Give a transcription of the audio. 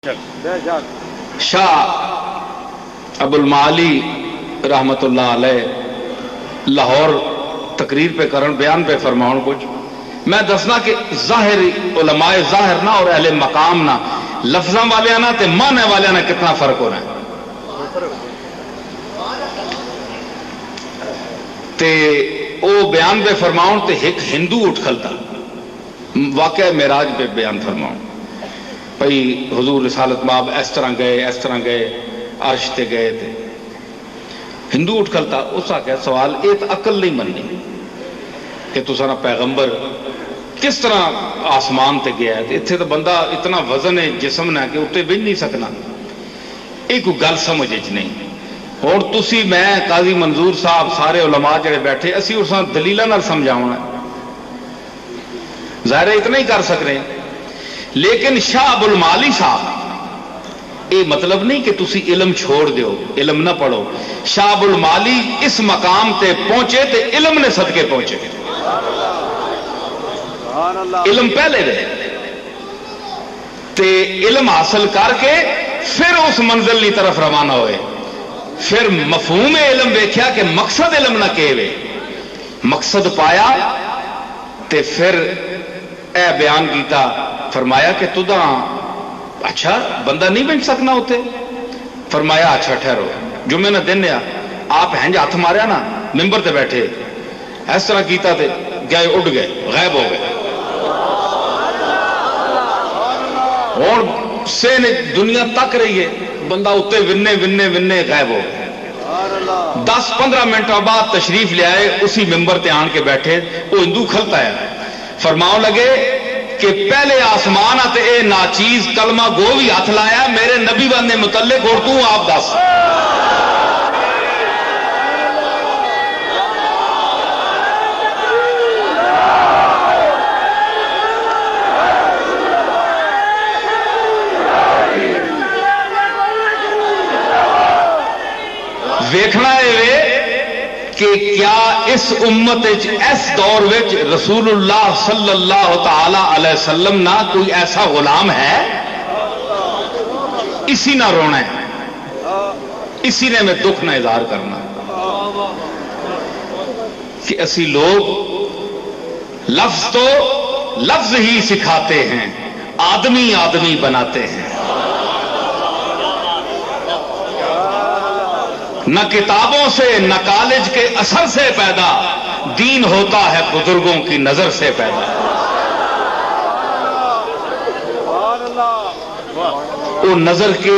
شاہ ابوالمعالی رحمت اللہ علیہ لاہور تقریر پہ کرن بیان پہ فرماؤں کچھ میں دسنا کہ ظاہر علماء ظاہر نہ اور اہل مقام نہ لفظاں والے نہ تے معنی والے نہ کتنا فرق ہو رہا ہے تے او بیان پہ فرماؤں تے ایک ہندو اٹھ کھلتا واقعہ معراج پہ بیان فرماؤں بھئی حضور رسالت مآب اس طرح گئے عرش تے گئے تھے ہندو اٹھ کھلتا اس آگے سوال ایک عقل نہیں مننی کہ تو سارا پیغمبر کس طرح آسمان تے گیا ہے اتنے تو بندہ اتنا وزن ہے جسم نہ کہ اتنے بج نہیں سکنا ایک گل سمجھ نہیں اور تسی میں قاضی منظور صاحب سارے علماء جڑے بیٹھے اسی اس دلیلاں نال سمجھاونا ظاہر ہے اتنا ہی کر سک رہے ہیں لیکن شاہ ابوالمعالی صاحب یہ مطلب نہیں کہ تسی علم چھوڑ دیو علم نہ پڑھو شاہ ابوالمعالی اس مقام تے پہنچے تے علم نے صدقے پہنچے علم پہلے دے تے علم حاصل کر کے پھر اس منزل کی طرف روانہ ہوئے پھر مفہوم علم دیکھا کہ مقصد علم نہ کہے مقصد پایا تے پھر اے بیان کیتا فرمایا کہ تدا اچھا بندہ نہیں بن سکنا ہوتے فرمایا اچھا ٹھہرو جمعے نہ دن آپ ہنج ہاتھ ماریا نا ممبر تے بیٹھے اس طرح کیتا تے گئے اڑ گئے غائب ہو گئے اور سے نے دنیا تک رہی ہے بندہ اتے ونے غائب ہو گئے 10-15 منٹ بعد تشریف لے آئے اسی ممبر تے آن کے بیٹھے وہ ہندو کھلتا ہے فرماؤ لگے کہ پہلے آسمان آتے اے ناچیز کلمہ گو بھی ہاتھ لایا میرے نبی بندے متعلق اور تو آپ دس ویکھنا ہے کہ کیا اس امت اس دور وچ رسول اللہ صلی اللہ تعالی علیہ وسلم نہ کوئی ایسا غلام ہے اسی نہ رونا ہے اسی نے میں دکھ نہ اظہار کرنا کہ اسی لوگ لفظ تو لفظ ہی سکھاتے ہیں آدمی آدمی بناتے ہیں نہ کتابوں سے نہ کالج کے اثر سے پیدا دین ہوتا ہے بزرگوں کی نظر سے پیدا وہ نظر کے